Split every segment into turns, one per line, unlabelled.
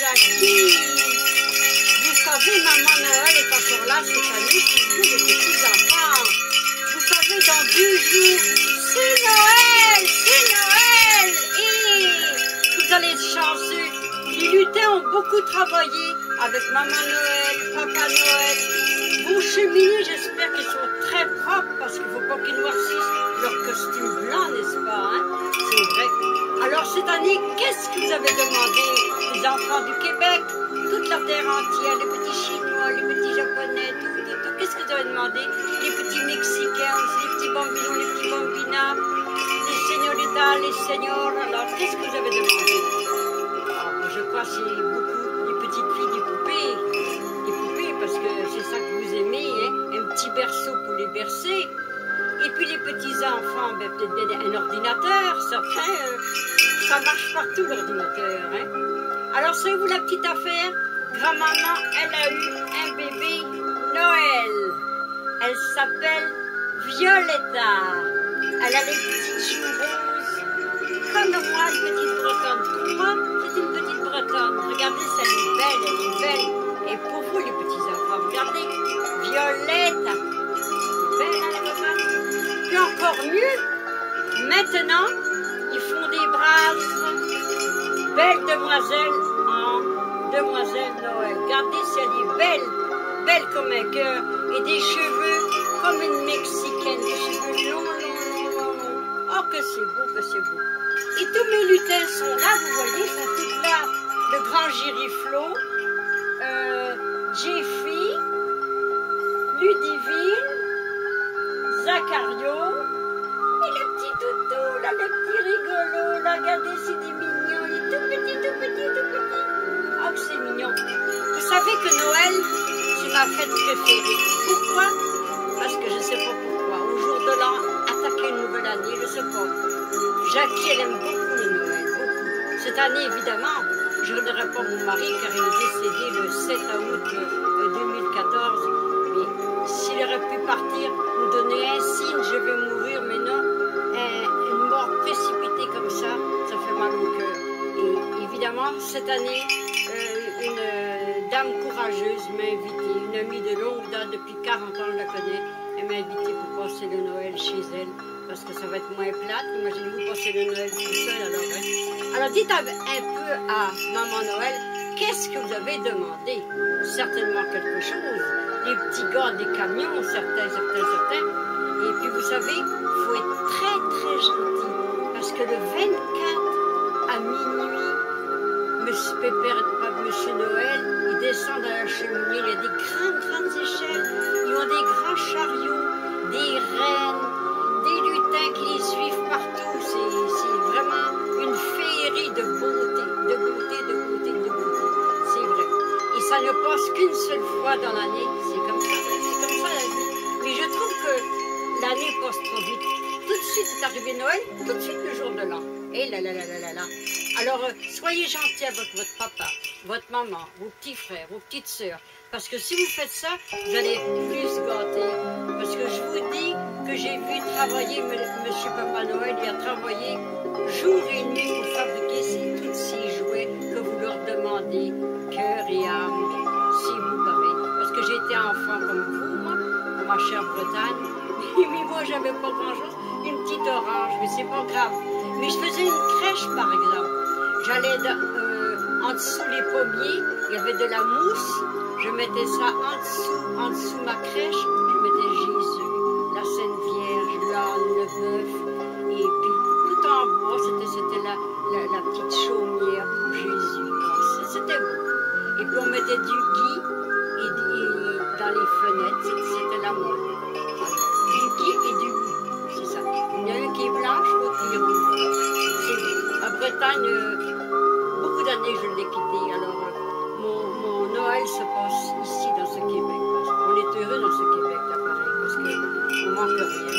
Jackie. Vous savez, Maman Noël est encore là cette année pour vous les petits enfants. Vous savez, dans 2 jours, c'est Noël, c'est Noël. Et vous allez être chanceux. Les lutins ont beaucoup travaillé avec Maman Noël, Papa Noël. Vos cheminées, j'espère qu'ils sont très propres parce qu'il ne faut pas qu'ils noircissent leur costume blanc, n'est-ce pas, hein? C'est vrai. Alors cette année, qu'est-ce que vous avez demandé, les enfants du Québec, toute la terre entière, les petits Chinois, les petits Japonais, tout, qu'est-ce que vous avez demandé? Les petits Mexicains aussi, les petits bambinos, les petits bambinas, les señoritas, les seniors, alors qu'est-ce que vous avez demandé? Je crois que c'est beaucoup les petites filles des poupées parce que c'est ça que vous aimez, hein? Un petit berceau pour les bercer. Et puis les petits-enfants, ben, peut-être bien un ordinateur, certains, ça marche partout l'ordinateur. Hein? Alors savez-vous la petite affaire? Grand-maman, elle a eu un bébé Noël. Elle s'appelle Violetta. Elle a les petites joues roses, comme moi, une petite bretonne. Pour moi, c'est une petite bretonne. Regardez, elle est belle, elle est belle. Et pour vous, les petits-enfants, regardez, Violetta. Belle, hein, la maman? Puis encore mieux, maintenant, ils font des braves belles demoiselles en demoiselle Noël. Regardez si elle est belle, belle comme un cœur, et des cheveux comme une Mexicaine, des cheveux longs. Oh, que c'est beau, que c'est beau. Et tous mes lutins sont là, vous voyez, sont tous là. Le grand Giriflot, Jeffy, Ludivine, Zachario, et le petit toutou, là, le petit rigolo, là, regardez, c'est des mignons, il est tout petit, tout petit, tout petit. Oh, que c'est mignon. Vous savez que Noël, c'est ma fête préférée. Pourquoi? Parce que je ne sais pas pourquoi. Au jour de l'an, attaquer une nouvelle année, je ne sais pas. Jackie, elle aime beaucoup le Noël, beaucoup. Cette année, évidemment, je ne dirai pas mon mari, car il est décédé le 7 août 2014. Mais s'il aurait pu partir, nous donner un signe, je vais mourir, mais non, une mort précipitée comme ça fait mal au cœur. Et évidemment, cette année, une dame courageuse m'a invitée, une amie de longue date, depuis 40 ans, je la connais, elle m'a invitée pour passer le Noël chez elle, parce que ça va être moins plate. Imaginez-vous passer le Noël tout seul, alors. Hein. Alors dites un peu à Maman Noël, qu'est-ce que vous avez demandé? Certainement quelque chose. Les petits gars des camions, certains. Et puis vous savez, il faut être très très gentil, parce que le 24 à minuit, Monsieur Pépère, Monsieur Noël, il descend dans la cheminée, il y a des grandes échelles, ils ont des grands chariots, des reines, des lutins qui les suivent partout. C'est vraiment une féerie de beauté. C'est vrai. Et ça ne passe qu'une seule fois dans l'année. C'est comme ça la vie. Mais je trouve que l'année passe trop vite. Tout de suite, c'est arrivé Noël, tout de suite le jour de l'an. Et là. Alors, soyez gentils avec votre papa, votre maman, vos petits frères, vos petites sœurs. Parce que si vous faites ça, vous allez être plus gâtés. Parce que je vous dis que j'ai vu travailler Monsieur Papa Noël, il a travaillé jour et nuit pour fabriquer tous ces jouets que vous leur demandez, cœur et âme, si vous parlez. Parce que j'étais enfant comme vous, moi, dans ma chère Bretagne. Mais moi, j'avais pas grand-chose, une petite orange, mais c'est pas grave. Mais je faisais une crèche, par exemple. J'allais en dessous les pommiers, il y avait de la mousse, je mettais ça en dessous ma crèche, je mettais Jésus, la Sainte Vierge, l'âne, le bœuf, et puis tout en bois, c'était la petite chaumière pour Jésus. C'était beau. Et puis on mettait du gui et dans les fenêtres, c'était la mode. Du gui et du gui, c'est ça. Il y en a un qui est blanche, l'autre qui est rouge. C'est beau. À Bretagne, beaucoup d'années je l'ai quitté, alors mon Noël se passe ici dans ce Québec. On est heureux dans ce Québec, là, pareil, parce qu'on ne manque rien,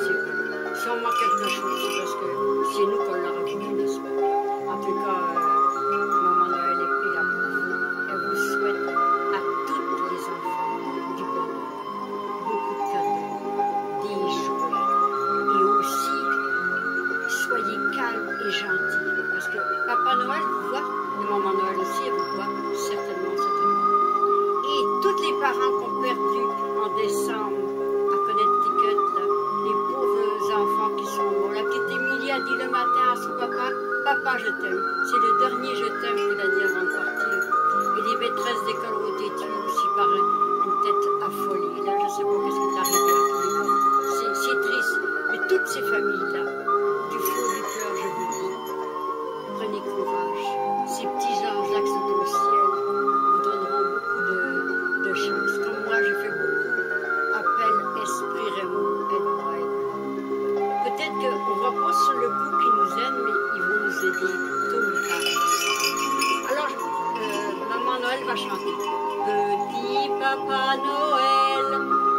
c'est vrai. Si on manque quelque chose, c'est parce que c'est nous qu'on l'a reçu, n'est-ce pas? En tout cas, Maman Noël est là pour vous. Elle vous souhaite à tous les enfants du bonheur, beaucoup de cadeaux, des jouets, et aussi, soyez calmes et gentils, parce que Papa Noël vous voit de maman Noël aussi, elle vous voit certainement, certainement. Et tous les parents qui ont perdu en décembre à Connecticut, là, les pauvres enfants qui sont morts. La petite Émilie a dit le matin à son papa, papa je t'aime. C'est le dernier je t'aime qu'il a dit avant de partir. Et les maîtresses d'école ont été tuées aussi par une tête affolée. Là, je ne sais pas qu'est-ce qui est arrivé à tous les cas. C'est triste. Mais toutes ces familles-là, du fond du cœur, je vous dis, prenez courage. Ces petits anges-là qui sont au ciel vous donneront beaucoup de chance. Comme moi, j'ai fait beaucoup. Appel, esprit, Raymond, aide-moi, aide-moi. Peut-être qu'on ne voit pas sur le coup qu'ils nous aident, mais ils vont nous aider tôt ou tard. Alors, Maman Noël va chanter. Petit Papa Noël,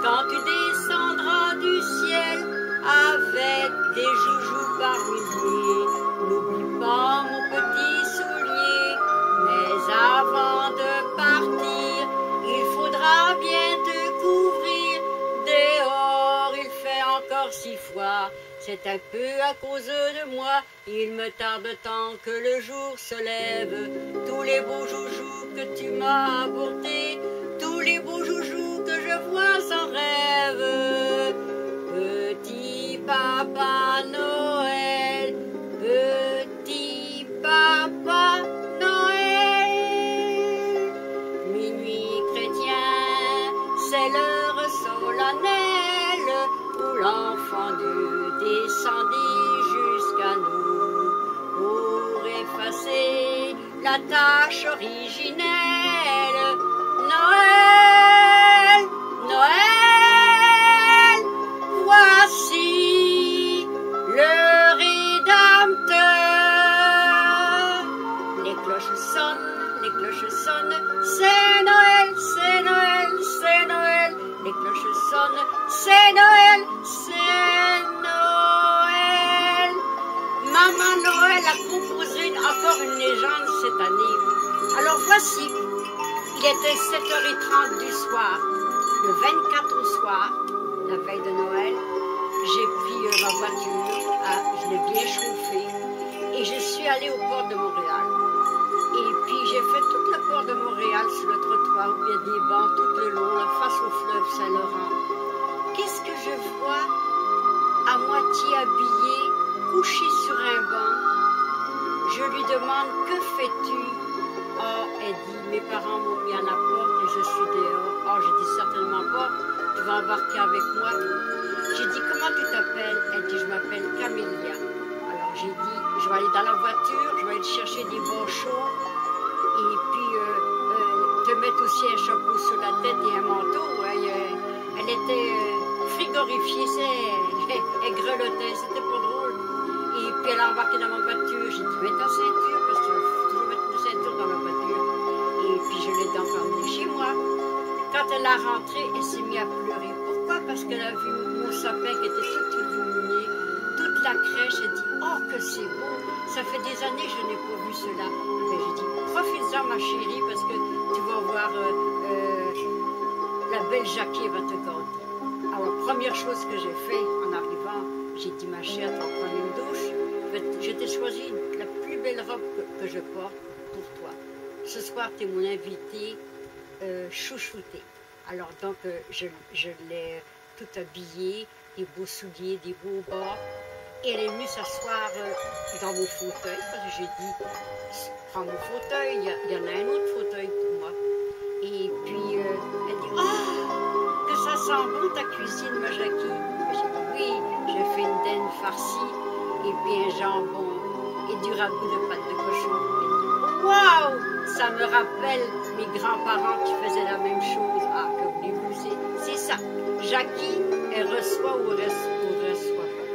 quand tu descendras du ciel avec des joujoux par milliers, n'oublie pas mon petit soulier. Mais avant de partir, il faudra bien te couvrir. Dehors, il fait encore 6 fois. C'est un peu à cause de moi, il me tarde tant que le jour se lève. Tous les beaux joujoux que tu m'as apportés, tous les beaux joujoux que je vois sans rêve. Petit Papa Noël, petit Papa Noël. Minuit chrétien, c'est l'heure solennelle où l'enfant Dieu descendit jusqu'à nous pour effacer la tâche originelle. Noël, Noël, voici le Rédempteur. Les cloches sonnent, c'est Noël, c'est Noël, c'est Noël. Les cloches sonnent, c'est Noël, c'est Noël. Maman Noël a composé encore une légende cette année. Alors voici, il était 7h30 du soir, le 24 au soir, la veille de Noël. J'ai pris ma voiture, je l'ai bien chauffée, et je suis allée au port de Montréal. Et puis j'ai fait tout le port de Montréal sur le trottoir, où il y a des bancs tout le long, là, face au fleuve Saint-Laurent. Qu'est-ce que je vois à moitié habillée, couchée sur un banc? Je lui demande, que fais-tu? Oh, elle dit, mes parents m'ont mis à la porte et je suis dehors. Oh, je dis certainement pas, tu vas embarquer avec moi. J'ai dit, comment tu t'appelles? Elle dit, je m'appelle Camélia. Alors j'ai dit, je vais aller dans la voiture, je vais aller chercher des bas chauds et puis te mettre aussi un chapeau sur la tête et un manteau. Elle était frigorifiée, elle grelottait, c'était pas drôle. Et puis elle a embarqué dans ma voiture, j'ai dit, mets ta ceinture, parce qu'il faut toujours mettre une ceinture dans la voiture. Et puis je l'ai donc emmenée chez moi. Quand elle a rentré, elle s'est mise à pleurer. Pourquoi? Parce qu'elle a vu mon sapin qui était tout illuminé, toute la crèche, elle dit, oh que c'est beau, ça fait des années que je n'ai pas vu cela. Mais j'ai dit, profite-en ma chérie, parce que tu vas voir, la belle Jackie va te gâter. Alors, première chose que j'ai fait en arrivant, j'ai dit, ma chère, tu vas prendre une douche. Je t'ai choisi la plus belle robe que je porte pour toi. Ce soir, tu es mon invité chouchouté. Alors, donc, je l'ai tout habillée, des beaux souliers, des beaux bas. Et elle est venue s'asseoir dans mon fauteuil, parce que j'ai dit, prends mon fauteuil, il y en a un autre fauteuil pour moi. Et puis, elle dit, oh, que ça sent bon ta cuisine, ma Jackie. J'ai dit, oui, j'ai fait une dinde farcie, et puis un jambon, et du ragoût de pâte de cochon. Elle dit, waouh, ça me rappelle mes grands-parents qui faisaient la même chose. Ah, que voulez-vous, c'est ça. Jackie, elle reçoit ou reçoit pas.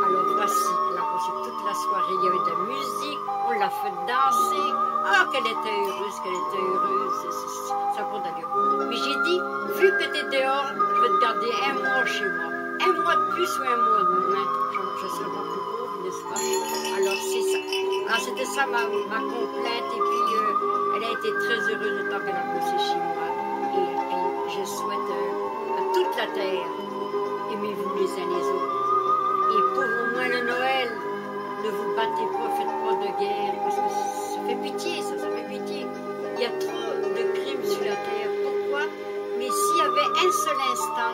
Alors voici, elle a passé toute la soirée, il y avait de la musique, on l'a fait danser. Ah, qu'elle était heureuse, ça n'a pas d'allure. Mais j'ai dit, vu que tu es dehors, je vais te garder un mois chez moi. Un mois de plus ou un mois de moins, je serai pas plus pauvre, n'est-ce pas? Alors c'est ça. Alors c'était ça ma complainte, et puis elle a été très heureuse le temps qu'elle a passé chez moi. Et puis je souhaite à toute la terre, aimez-vous les uns les autres. Et pour au moins le Noël ne vous battez pas, faites pas de guerre, parce que ça fait pitié, ça fait pitié. Il y a trop de crimes sur la terre. Pourquoi? Mais s'il y avait un seul instant,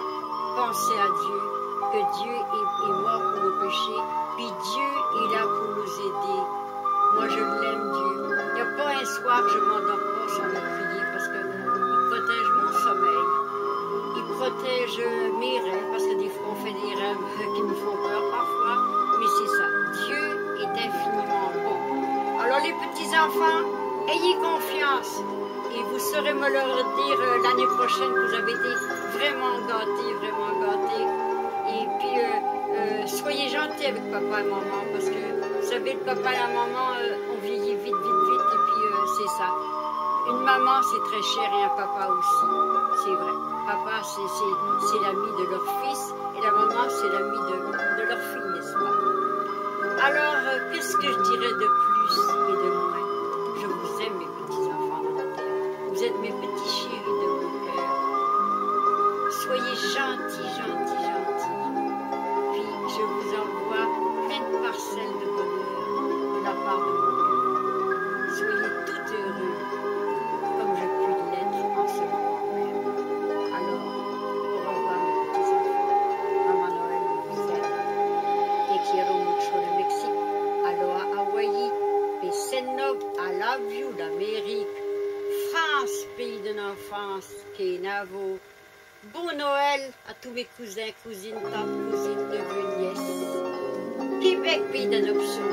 pensez à Dieu, que Dieu est mort pour nos péchés, puis Dieu est là pour nous aider. Moi, je l'aime, Dieu. Il n'y a pas un soir que je ne m'endors pas sans le prier, parce qu'il protège mon sommeil. Il protège mes rêves, parce que des fois, on fait des rêves qui nous font peur parfois. Mais c'est ça. Dieu est infiniment bon. Alors, les petits-enfants, ayez confiance. Et vous saurez me le dire l'année prochaine que vous avez été vraiment gâtés, vraiment gâtés. Et puis, soyez gentils avec papa et maman, parce que, vous savez, le papa et la maman, on vieillit vite, et puis c'est ça. Une maman, c'est très cher, et un papa aussi, c'est vrai. Papa, c'est l'ami de leur fils, et la maman, c'est l'ami de leur fille, n'est-ce pas? Alors, qu'est-ce que je dirais de plus et de moins? Je vous aime, mes petits-enfants de la terre. Vous êtes mes petits chéris de mon cœur. Soyez gentils. Puis je vous envoie plein de parcelles de bonheur de la part de mon cœur. Soyez tout heureux, comme je puis l'être en ce moment même. Alors, au revoir mes petits-enfants. Maman Noël vous aime. Te quiero mucho le Mexique. Aloha Hawaii. Peseno, I love you l'Amérique. France, pays de l'enfance, Kenavo. Bon Noël à tous mes cousins, cousines, tantes, cousines, neveux, nièces. Québec, pays d'adoption.